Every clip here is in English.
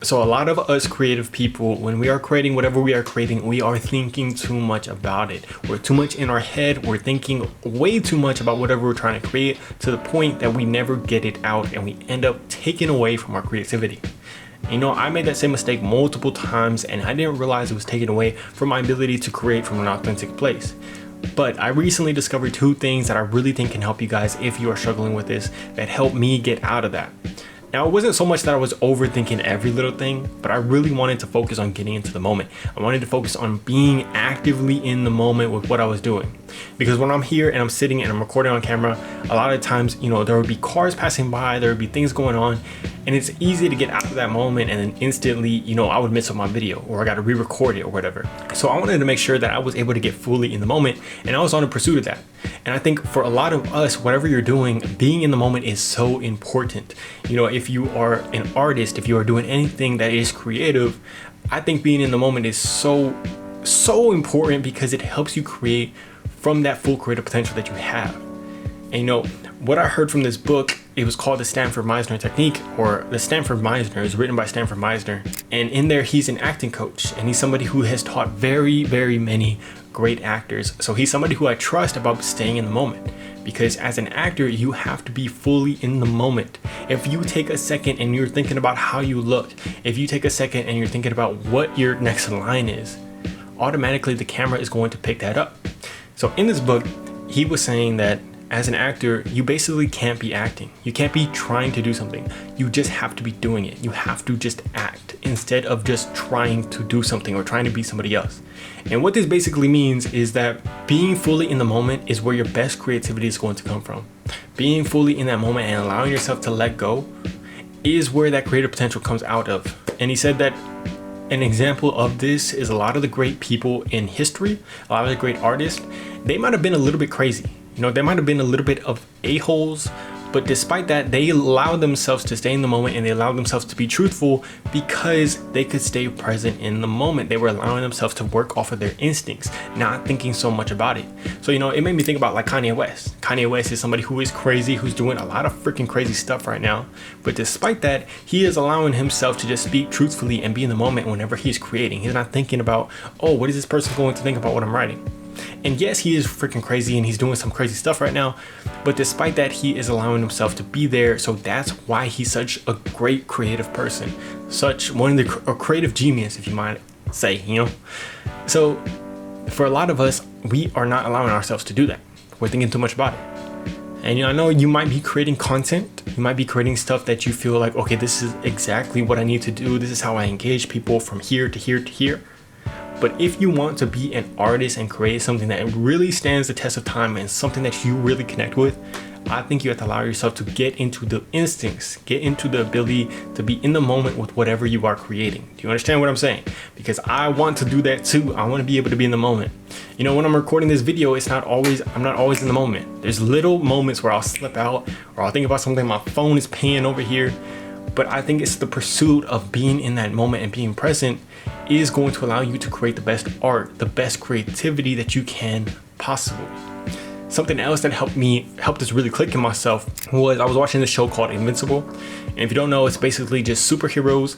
So a lot of us creative people, when we are creating whatever we are creating, we are thinking too much about it. We're too much in our head. We're thinking way too much about whatever we're trying to create, to the point that we never get it out and we end up taking away from our creativity. You know, I made that same mistake multiple times and I didn't realize it was taken away from my ability to create from an authentic place. But I recently discovered two things that I really think can help you guys if you are struggling with this, that helped me get out of that. Now, it wasn't so much that I was overthinking every little thing, but I really wanted to focus on getting into the moment. I wanted to focus on being actively in the moment with what I was doing. Because when I'm here and I'm sitting and I'm recording on camera, a lot of times, you know, there would be cars passing by, there would be things going on, and it's easy to get out of that moment and then instantly, you know, I would miss up my video or I got to re-record it or whatever. So I wanted to make sure that I was able to get fully in the moment, and I was on a pursuit of that. And I think for a lot of us, whatever you're doing, being in the moment is so important. You know, if you are an artist, if you are doing anything that is creative, I think being in the moment is so important because it helps you create from that full creative potential that you have. And you know, what I heard from this book, it was called the Stanford Meisner Technique, or the Stanford Meisner, is written by Stanford Meisner. And in there, he's an acting coach and he's somebody who has taught very, very many great actors. So he's somebody who I trust about staying in the moment, because as an actor, you have to be fully in the moment. If you take a second and you're thinking about how you look, if you take a second and you're thinking about what your next line is, automatically the camera is going to pick that up. So in this book, he was saying that as an actor, you basically can't be acting. You can't be trying to do something. You just have to be doing it. You have to just act instead of just trying to do something or trying to be somebody else. And what this basically means is that being fully in the moment is where your best creativity is going to come from. Being fully in that moment and allowing yourself to let go is where that creative potential comes out of. And he said that an example of this is a lot of the great people in history, a lot of the great artists, they might have been a little bit crazy. You know, they might have been a little bit of a-holes, but despite that, they allowed themselves to stay in the moment and they allowed themselves to be truthful because they could stay present in the moment. They were allowing themselves to work off of their instincts, not thinking so much about it. So, you know, it made me think about like Kanye West. Kanye West is somebody who is crazy, who's doing a lot of freaking crazy stuff right now. But despite that, he is allowing himself to just speak truthfully and be in the moment whenever he's creating. He's not thinking about, oh, what is this person going to think about what I'm writing? And yes, he is freaking crazy and he's doing some crazy stuff right now, but despite that, he is allowing himself to be there. So that's why he's such a great creative person, such one of the creative genius, if you might say, you know. So for a lot of us, we are not allowing ourselves to do that. We're thinking too much about it. And you know, I know you might be creating content, you might be creating stuff that you feel like, okay, this is exactly what I need to do. This is how I engage people from here to here to here. But if you want to be an artist and create something that really stands the test of time and something that you really connect with, I think you have to allow yourself to get into the instincts, get into the ability to be in the moment with whatever you are creating. Do you understand what I'm saying? Because I want to do that too. I want to be able to be in the moment. You know, when I'm recording this video, I'm not always in the moment. There's little moments where I'll slip out or I'll think about something, my phone is pinging over here. But I think it's the pursuit of being in that moment and being present is going to allow you to create the best art, the best creativity that you can possibly. Something else that helped this really click in myself was I was watching this show called Invincible. And if you don't know, it's basically just superheroes.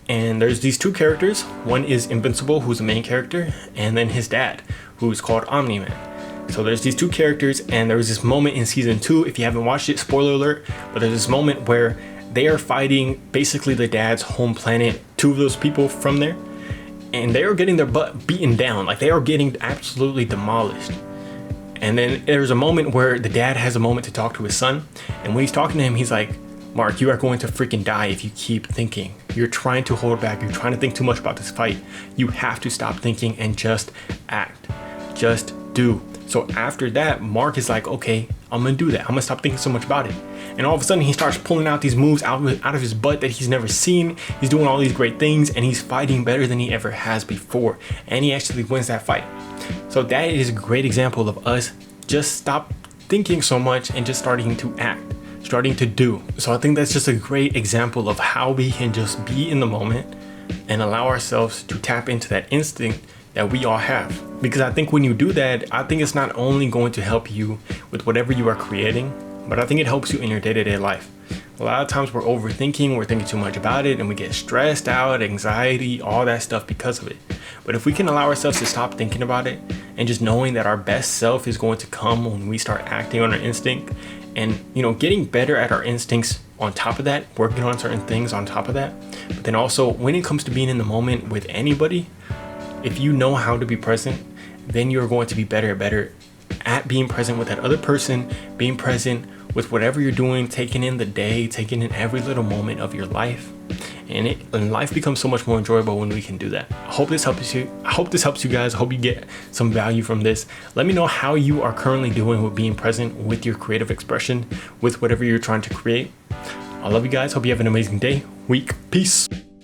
And there's these two characters. One is Invincible, who's the main character, and then his dad, who's called Omni-Man. So there's these two characters, and there was this moment in season 2, if you haven't watched it, spoiler alert, but there's this moment where they are fighting basically the dad's home planet, two of those people from there, and they are getting their butt beaten down. Like, they are getting absolutely demolished. And then there's a moment where the dad has a moment to talk to his son, and when he's talking to him, he's like, Mark, you are going to freaking die if you keep thinking. You're trying to hold back. You're trying to think too much about this fight. You have to stop thinking and just act. Just do. So after that, Mark is like, okay, I'm gonna do that. I'm gonna stop thinking so much about it. And all of a sudden he starts pulling out these moves out of his butt that he's never seen. He's doing all these great things and he's fighting better than he ever has before. And he actually wins that fight. So that is a great example of us just stop thinking so much and just starting to act, starting to do. So I think that's just a great example of how we can just be in the moment and allow ourselves to tap into that instinct that we all have. Because I think when you do that, I think it's not only going to help you with whatever you are creating, but I think it helps you in your day-to-day life. A lot of times we're overthinking, we're thinking too much about it, and we get stressed out, anxiety, all that stuff because of it. But if we can allow ourselves to stop thinking about it and just knowing that our best self is going to come when we start acting on our instinct, and getting better at our instincts on top of that, working on certain things on top of that. But then also when it comes to being in the moment with anybody, if you know how to be present, then you're going to be better at being present with that other person, being present with whatever you're doing, taking in the day, taking in every little moment of your life. And life becomes so much more enjoyable when we can do that. I hope this helps you. I hope this helps you guys. I hope you get some value from this. Let me know how you are currently doing with being present with your creative expression, with whatever you're trying to create. I love you guys. Hope you have an amazing day, week. Peace.